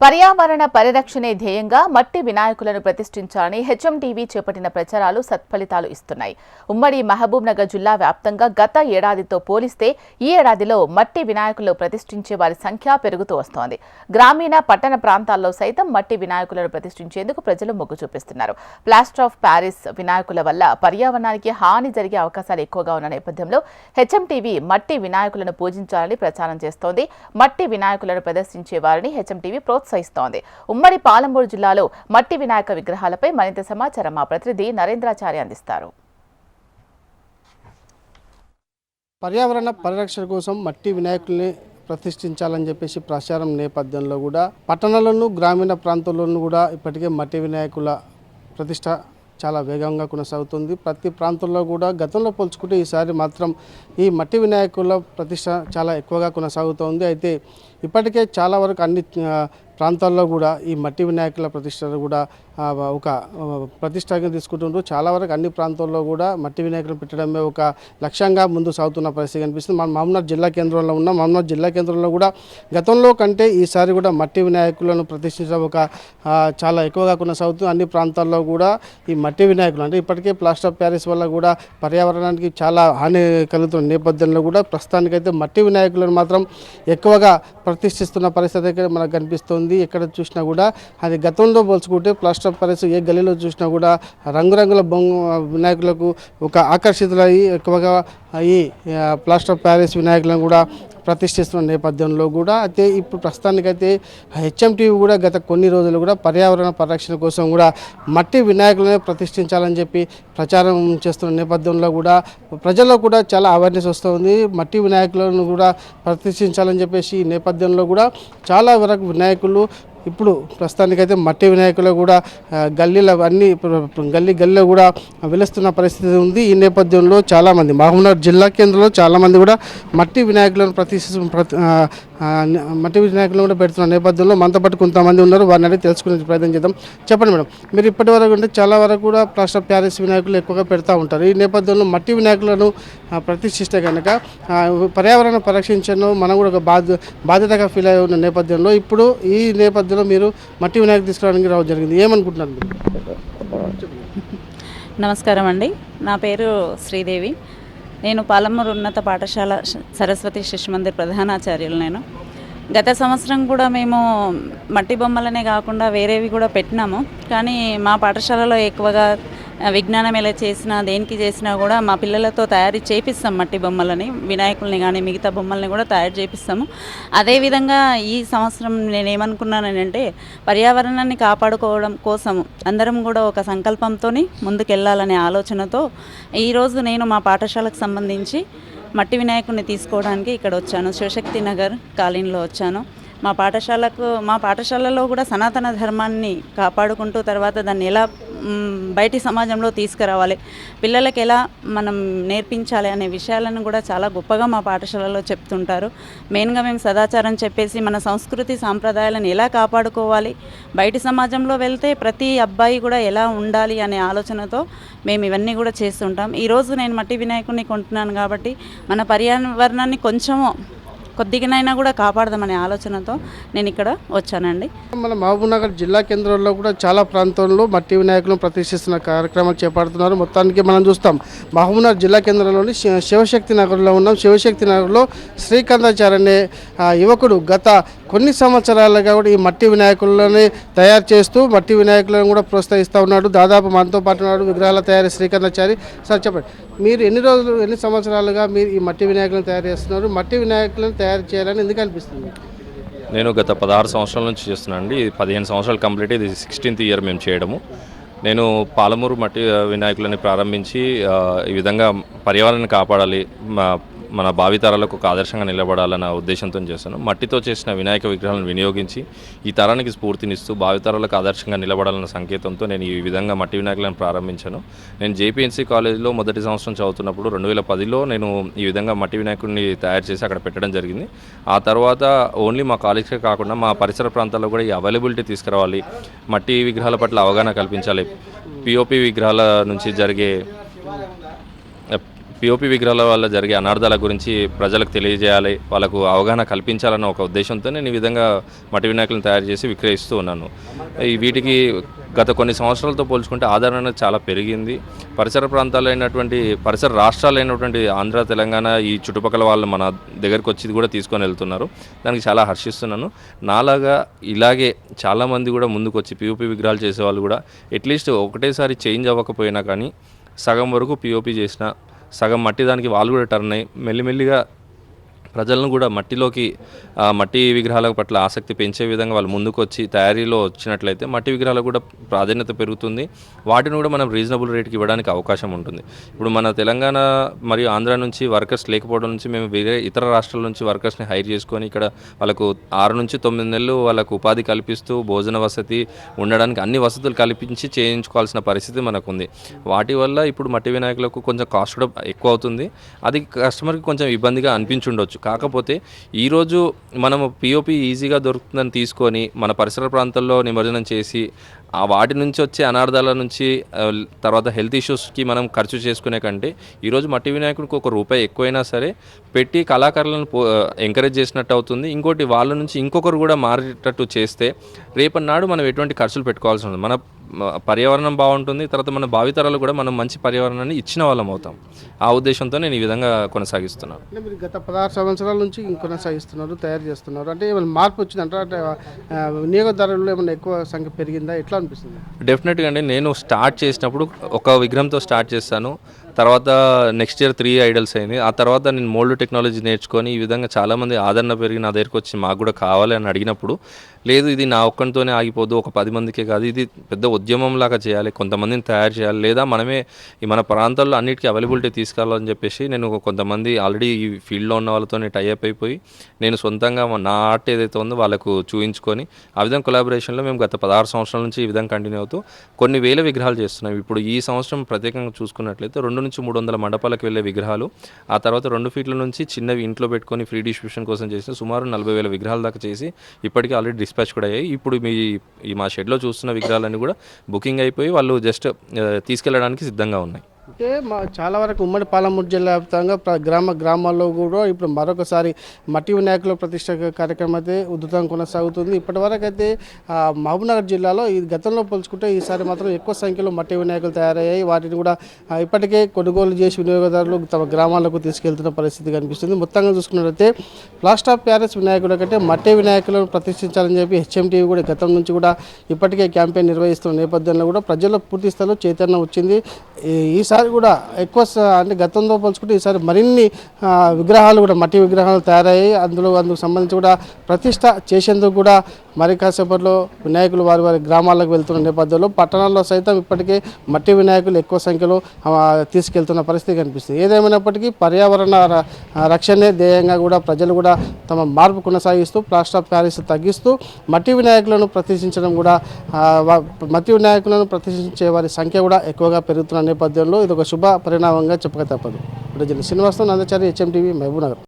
పర్యావరణ పరిరక్షణే ధ్యేయంగా మట్టి వినాయకులను ప్రతిష్ఠించాలని హెచ్ఎంటీవీ చేపట్టిన ప్రచారాలు సత్ఫలితాలు ఇస్తున్నాయి. ఉమ్మడి మహబూబ్నగర్ జిల్లా వ్యాప్తంగా గత ఏడాదితో పోలిస్తే ఈ ఏడాదిలో మట్టి వినాయకులను ప్రతిష్ఠించే వారి సంఖ్య పెరుగుతూ వస్తోంది. గ్రామీణ పట్టణ ప్రాంతాల్లో సైతం మట్టి వినాయకులను ప్రతిష్ఠించేందుకు ప్రజలు మొగ్గు చూపిస్తున్నారు. ప్లాస్టర్ ఆఫ్ ప్యారిస్ వినాయకుల వల్ల పర్యావరణానికి హాని జరిగే అవకాశాలు ఎక్కువగా ఉన్న నేపథ్యంలో హెచ్ఎంటీవీ మట్టి వినాయకులను పూజించాలని ప్రచారం చేస్తోంది. మట్టి వినాయకులను ప్రదర్శించే వారిని హెచ్ఎంటీవీ ప్రోత్సహిస్తోంది. ఉమ్మడి పాలమూరు జిల్లాలో మట్టి వినాయక విగ్రహాలపై మరింత సమాచారం మా ప్రతినిధి నరేంద్రాచారి అందిస్తారు. పర్యావరణ పరిరక్షణ కోసం మట్టి వినాయకుల్ని ప్రతిష్ఠించాలని చెప్పేసి ప్రచారం నేపథ్యంలో కూడా పట్టణాలను గ్రామీణ ప్రాంతాల్లోనూ కూడా ఇప్పటికే మట్టి వినాయకుల ప్రతిష్ట చాలా వేగంగా కొనసాగుతుంది. ప్రతి ప్రాంతంలో కూడా గతంలో పోల్చుకుంటే ఈసారి మాత్రం ఈ మట్టి వినాయకుల ప్రతిష్ట చాలా ఎక్కువగా కొనసాగుతోంది. అయితే ఇప్పటికే చాలా వరకు అన్ని ప్రాంతాల్లో కూడా ఈ మట్టి వినాయకుల ప్రతిష్టను కూడా ఒక ప్రతిష్టగా తీసుకుంటుండ్రు. చాలా వరకు అన్ని ప్రాంతాల్లో కూడా మట్టి వినాయకులు పెట్టడమే ఒక లక్ష్యంగా ముందు సాగుతున్న పరిస్థితి కనిపిస్తుంది. మనం మహబూబ్నగర్ జిల్లా కేంద్రంలో ఉన్నాం. మహబూబ్నగర్ జిల్లా కేంద్రంలో కూడా గతంలో కంటే ఈసారి కూడా మట్టి వినాయకులను ప్రతిష్ఠించడం ఒక చాలా ఎక్కువగా కొనసాగుతుంది. అన్ని ప్రాంతాల్లో కూడా ఈ మట్టి వినాయకులు అంటే ఇప్పటికే ప్లాస్టర్ ఆఫ్ ప్యారిస్ వల్ల కూడా పర్యావరణానికి చాలా హాని కలుగుతున్న నేపథ్యంలో కూడా ప్రస్తుతానికైతే మట్టి వినాయకులను మాత్రం ఎక్కువగా ప్రతిష్ఠిస్తున్న పరిస్థితి మనకు కనిపిస్తుంది. ఎక్కడ చూసినా కూడా అది గతంలో పోల్చుకుంటే ప్లాస్టర్ ఆఫ్ ప్యారిస్ ఏ గల్లీలో చూసినా కూడా రంగురంగుల వినాయకులకు ఒక ఆకర్షితులయ్యి ఎక్కువగా ఈ ప్లాస్టర్ ఆఫ్ ప్యారిస్ వినాయకులను కూడా ప్రతిష్ఠిస్తున్న నేపథ్యంలో కూడా అయితే ఇప్పుడు ప్రస్తుతానికైతే హెచ్ఎంటీవీ కూడా గత కొన్ని రోజులు కూడా పర్యావరణ పరిరక్షణ కోసం కూడా మట్టి వినాయకులనే ప్రతిష్ఠించాలని చెప్పి ప్రచారం చేస్తున్న నేపథ్యంలో కూడా ప్రజల్లో కూడా చాలా అవేర్నెస్ వస్తుంది. మట్టి వినాయకులను కూడా ప్రతిష్ఠించాలని చెప్పేసి ఈ నేపథ్యంలో కూడా చాలా వరకు వినాయకులు ఇప్పుడు ప్రస్తుతానికైతే మట్టి వినాయకులు కూడా గల్లీలో అన్ని గల్లీలో కూడా వెలుస్తున్న పరిస్థితి ఉంది. ఈ నేపథ్యంలో చాలామంది మహబూబ్నగర్ జిల్లా కేంద్రంలో చాలామంది కూడా మట్టి వినాయకులను మట్టి వినాయకులను కూడా పెడుతున్న నేపథ్యంలో మనతో పాటు కొంతమంది ఉన్నారు. వారిని అడిగి తెలుసుకునే ప్రయత్నం చేద్దాం. చెప్పండి మేడం, మీరు ఇప్పటి వరకు అంటే చాలా వరకు కూడా ప్లాస్టర్ ఆఫ్ ప్యారిస్ వినాయకులు ఎక్కువగా పెడతా ఉంటారు. ఈ నేపథ్యంలో మట్టి వినాయకులను ప్రతిష్ఠిస్తే కనుక పర్యావరణం పరిరక్షించడం మనం కూడా ఒక బాధ్యతగా ఫీల్ అయి ఉన్న నేపథ్యంలో ఇప్పుడు ఈ నేపథ్యంలో మీరు మట్టి వినాయకులు తీసుకురావడానికి రావడం జరిగింది. ఏమనుకుంటున్నారు మీరు? నమస్కారం అండి, నా పేరు శ్రీదేవి. నేను పాలమూరు ఉన్నత పాఠశాల సరస్వతి శిశు మందిర్ ప్రధానాచార్యులు. నేను గత సంవత్సరం కూడా మేము మట్టి బొమ్మలనే కాకుండా వేరేవి కూడా పెట్టినాము. కానీ మా పాఠశాలలో ఎక్కువగా విజ్ఞానం ఎలా చేసినా దేనికి చేసినా కూడా మా పిల్లలతో తయారు చేపిస్తాం. మట్టి బొమ్మలని, వినాయకుల్ని కానీ మిగతా బొమ్మల్ని కూడా తయారు చేపిస్తాము. అదేవిధంగా ఈ సంవత్సరం నేనేమనుకున్నానంటే పర్యావరణాన్ని కాపాడుకోవడం కోసం అందరం కూడా ఒక సంకల్పంతో ముందుకెళ్ళాలనే ఆలోచనతో ఈరోజు నేను మా పాఠశాలకు సంబంధించి మట్టి వినాయకుడిని తీసుకోవడానికి ఇక్కడ వచ్చాను. శివశక్తి నగర్ కాలనీలో వచ్చాను. మా పాఠశాలలో కూడా సనాతన ధర్మాన్ని కాపాడుకుంటూ తర్వాత దాన్ని ఎలా బయటి సమాజంలో తీసుకురావాలి, పిల్లలకి ఎలా మనం నేర్పించాలి అనే విషయాలను కూడా చాలా గొప్పగా మా పాఠశాలలో చెప్తుంటారు. మెయిన్గా మేము సదాచారం చెప్పేసి మన సంస్కృతి సాంప్రదాయాలను ఎలా కాపాడుకోవాలి, బయటి సమాజంలో వెళ్తే ప్రతి అబ్బాయి కూడా ఎలా ఉండాలి అనే ఆలోచనతో మేము ఇవన్నీ కూడా చేస్తుంటాం. ఈరోజు నేను మట్టి వినాయకుడిని కొంటున్నాను కాబట్టి మన పర్యావరణాన్ని కొద్దిగానైనా కూడా కాపాడదామనే ఆలోచనతో నేను ఇక్కడ వచ్చానండి. మన మహబూబ్నగర్ జిల్లా కేంద్రంలో కూడా చాలా ప్రాంతాల్లో మట్టి వినాయకులను ప్రతిష్ఠిస్తున్న కార్యక్రమాలు చేపడుతున్నారు. మొత్తానికి మనం చూస్తాం మహబూబ్నగర్ జిల్లా కేంద్రంలోని శివశక్తి నగర్లో ఉన్నాం. శివశక్తి నగర్లో శ్రీకాంతాచార్య అనే యువకుడు గత కొన్ని సంవత్సరాలుగా కూడా ఈ మట్టి వినాయకులని తయారు చేస్తూ మట్టి వినాయకులను కూడా ప్రోత్సహిస్తూ ఉన్నాడు. దాదాపు మనతో పాటు ఉన్నాడు విగ్రహాల తయారీ శ్రీకాంతాచారి. సార్ చెప్పండి, మీరు ఎన్ని సంవత్సరాలుగా మీరు ఈ మట్టి వినాయకులను తయారు చేస్తున్నారు? మట్టి వినాయకులను తయారు చేయాలని ఎందుకు అనిపిస్తుంది? నేను గత 16 సంవత్సరాల నుంచి చేస్తున్నాను అండి. 15 సంవత్సరాలు కంప్లీట్, ఇది 16th ఇయర్ మేము చేయడము. నేను పాలమూరు మట్టి వినాయకులని ప్రారంభించి ఈ విధంగా పర్యావరణాన్ని కాపాడాలి, మన భావితరాలకు ఒక ఆదర్శంగా నిలబడాలన్న ఉద్దేశంతో చేస్తాను. మట్టితో చేసిన వినాయక విగ్రహాలను వినియోగించి ఈ తరానికి స్ఫూర్తినిస్తూ భావితరాలకు ఆదర్శంగా నిలబడాలన్న సంకేతంతో నేను ఈ విధంగా మట్టి వినాయకులను ప్రారంభించాను. నేను జేపీఎన్సీ కాలేజీలో మొదటి సంవత్సరం చదువుతున్నప్పుడు 2010లో నేను ఈ విధంగా మట్టి వినాయకుడిని తయారు చేసి అక్కడ పెట్టడం జరిగింది. ఆ తర్వాత ఓన్లీ మా కాలేజ్కే కాకుండా మా పరిసర ప్రాంతాల్లో కూడా ఈ అవైలబిలిటీ తీసుకురావాలి, మట్టి విగ్రహాల పట్ల అవగాహన కల్పించాలి, పిఓపి విగ్రహాల నుంచి జరిగే పిఓపి విగ్రహాల వల్ల జరిగే అనార్థాల గురించి ప్రజలకు తెలియజేయాలి, వాళ్ళకు అవగాహన కల్పించాలన్న ఒక ఉద్దేశంతో నేను ఈ విధంగా మట్టి వినాయకులను తయారు చేసి విక్రయిస్తూ ఉన్నాను. వీటికి గత కొన్ని సంవత్సరాలతో పోల్చుకుంటే ఆదరణ అనేది చాలా పెరిగింది. పరిసర ప్రాంతాలైనటువంటి పరిసర రాష్ట్రాలైనటువంటి ఆంధ్ర, తెలంగాణ, ఈ చుట్టుపక్కల వాళ్ళు మన దగ్గరికి వచ్చి కూడా తీసుకొని వెళ్తున్నారు. దానికి చాలా హర్షిస్తున్నాను. నాలాగా ఇలాగే చాలామంది కూడా ముందుకు వచ్చి పిఓపి విగ్రహాలు చేసేవాళ్ళు కూడా అట్లీస్ట్ ఒకటేసారి చేంజ్ అవ్వకపోయినా కానీ సగం వరకు పిఓపి చేసిన, సగం మట్టి దానికి వాళ్ళు కూడా టర్న్ అయ్యి మెల్లిమెల్లిగా ప్రజలను కూడా మట్టి విగ్రహాల పట్ల ఆసక్తి పెంచే విధంగా వాళ్ళు ముందుకు వచ్చి తయారీలో వచ్చినట్లయితే మట్టి విగ్రహాలకు కూడా ప్రాధాన్యత పెరుగుతుంది. వాటిని కూడా మనం రీజనబుల్ రేట్కి ఇవ్వడానికి అవకాశం ఉంటుంది. ఇప్పుడు మన తెలంగాణ మరియు ఆంధ్ర నుంచి వర్కర్స్ లేకపోవడం నుంచి మేము వేరే ఇతర రాష్ట్రాల నుంచి వర్కర్స్ని హైర్ చేసుకొని ఇక్కడ వాళ్ళకు 6 నుంచి 9 నెలలు వాళ్ళకు ఉపాధి కల్పిస్తూ భోజన వసతి, ఉండడానికి అన్ని వసతులు కల్పించి చేయించుకోవాల్సిన పరిస్థితి మనకు ఉంది. వాటి వల్ల ఇప్పుడు మట్టి వినాయకులకు కొంచెం కాస్ట్ కూడా ఎక్కువ అవుతుంది. అది కస్టమర్కి కొంచెం ఇబ్బందిగా అనిపించుండొచ్చు. కాకపోతే ఈరోజు మనము పిఓపి ఈజీగా దొరుకుతుందని తీసుకొని మన పరిసర ప్రాంతాల్లో నిమజ్జనం చేసి వాటి నుంచి వచ్చే అనార్థాల నుంచి తర్వాత హెల్త్ ఇష్యూస్కి మనం ఖర్చు చేసుకునే కంటే ఈరోజు మట్టి వినాయకుడికి ₹1 ఎక్కువైనా సరే పెట్టి కళాకారులను ఎంకరేజ్ చేసినట్టు అవుతుంది. ఇంకోటి వాళ్ళ నుంచి ఇంకొకరు కూడా మారేటట్టు చేస్తే రేపటి మనం ఎటువంటి ఖర్చులు పెట్టుకోవాల్సి ఉంటుంది. మన పర్యావరణం బాగుంటుంది. తర్వాత మన భావితరాలు కూడా మనం మంచి పర్యావరణాన్ని ఇచ్చిన వాళ్ళం అవుతాం. ఆ ఉద్దేశంతో నేను ఈ విధంగా కొనసాగిస్తున్నాను. అంటే మీరు గత 16 సంవత్సరాల నుంచి కొనసాగిస్తున్నారు, తయారు చేస్తున్నారు. అంటే ఏమైనా మార్పు వచ్చిందంటే అంటే వినియోగదారులు ఏమైనా ఎక్కువ సంఖ్య పెరిగిందా, ఎట్లా అనిపిస్తుంది? డెఫినెట్గా అండి. నేను స్టార్ట్ చేసినప్పుడు ఒక విగ్రహంతో స్టార్ట్ చేస్తాను. తర్వాత నెక్స్ట్ ఇయర్ 3 ఐడల్స్ అయింది. ఆ తర్వాత నేను మోల్డ్ టెక్నాలజీ నేర్చుకొని ఈ విధంగా చాలామంది ఆదరణ పెరిగి నా దగ్గరికి వచ్చి మాకు కూడా కావాలి అని అడిగినప్పుడు, లేదు ఇది నా ఒక్కనితోనే ఆగిపోదు, ఒక 10 మందికే కాదు, ఇది పెద్ద ఉద్యమంలాగా చేయాలి, కొంతమందిని తయారు చేయాలి, లేదా మనమే మన ప్రాంతాల్లో అన్నిటికీ అవైలబిలిటీ తీసుకెళ్ళాలని చెప్పేసి నేను కొంతమంది ఆల్రెడీ ఈ ఫీల్డ్లో ఉన్న వాళ్ళతో టైఅప్ అయిపోయి నేను సొంతంగా నా ఆర్ట్ ఏదైతే ఉందో వాళ్ళకు చూయించుకొని ఆ విధంగా కొలాబరేషన్లో మేము గత 16 సంవత్సరాల నుంచి ఈ విధంగా కంటిన్యూ అవుతూ కొన్ని వేల విగ్రహాలు చేస్తున్నాం. ఇప్పుడు ఈ సంవత్సరం ప్రత్యేకంగా చూసుకున్నట్లయితే 200 నుంచి 300 మండపాలకు వెళ్ళే విగ్రహాలు, ఆ తర్వాత 2 ఫీట్ల నుంచి చిన్నవి ఇంట్లో పెట్టుకొని ఫ్రీ డిస్ట్రిబ్యూషన్ కోసం చేసిన సుమారు 40,000 విగ్రహాల దాకా చేసి ఇప్పటికీ ఆల్రెడీ డిస్పాచ్ కూడా అయ్యాయి. ఇప్పుడు మా షెడ్లో చూస్తున్న విగ్రహాలన్నీ కూడా బుకింగ్ అయిపోయి వాళ్ళు జస్ట్ తీసుకెళ్ళడానికి సిద్ధంగా ఉన్నాయి. అంటే చాలా వరకు ఉమ్మడి పాలమూరు జిల్లా వ్యాప్తంగా గ్రామాల్లో కూడా ఇప్పుడు మరొకసారి మట్టి వినాయకుల ప్రతిష్ట కార్యక్రమం అయితే ఉధృతంగా కొనసాగుతుంది. ఇప్పటివరకు అయితే మహబూబ్నగర్ జిల్లాలో ఈ గతంలో పోల్చుకుంటే ఈసారి మాత్రం ఎక్కువ సంఖ్యలో మట్టి వినాయకులు తయారయ్యాయి. వాటిని కూడా ఇప్పటికే కొనుగోలు చేసి వినియోగదారులు తమ గ్రామాలకు తీసుకెళ్తున్న పరిస్థితి కనిపిస్తుంది. మొత్తంగా చూసుకున్నట్లయితే ప్లాస్టర్ ఆఫ్ ప్యారిస్ వినాయకుల కంటే మట్టి వినాయకులను ప్రతిష్ఠించాలని చెప్పి హెచ్ఎంటీవీ కూడా గతం నుంచి కూడా ఇప్పటికే క్యాంపెయిన్ నిర్వహిస్తున్న నేపథ్యంలో కూడా ప్రజల్లో పూర్తి స్థాయిలో చైతన్యం వచ్చింది. ఈసారి కూడా ఎక్కువ అంటే గతంతో పోల్చుకుంటే ఈసారి మరిన్ని విగ్రహాలు కూడా మట్టి విగ్రహాలు తయారయ్యాయి. అందుకు సంబంధించి కూడా ప్రతిష్ట చేసేందుకు కూడా మరి కాసేపట్లో వినాయకులు వారి గ్రామాలకు వెళ్తున్న నేపథ్యంలో పట్టణాల్లో సైతం ఇప్పటికే మట్టి వినాయకులు ఎక్కువ సంఖ్యలో తీసుకెళ్తున్న పరిస్థితి కనిపిస్తుంది. ఏదేమైనప్పటికీ పర్యావరణ రక్షణే ధ్యేయంగా కూడా ప్రజలు కూడా తమ మార్పు కొనసాగిస్తూ ప్లాస్టర్ ఆఫ్ ప్యారిస్ తగ్గిస్తూ మట్టి వినాయకులను ప్రతిష్ఠించడం కూడా మట్టి వినాయకులను ప్రతిష్ఠించే వారి సంఖ్య కూడా ఎక్కువగా పెరుగుతున్న నేపథ్యంలో ఇది ఒక శుభ పరిణామంగా చెప్పక తప్పదు. ఇప్పుడు శ్రీనివాసరావు, నందాచారి, హెచ్ఎంటీవీ, మహబూబ్నగర్.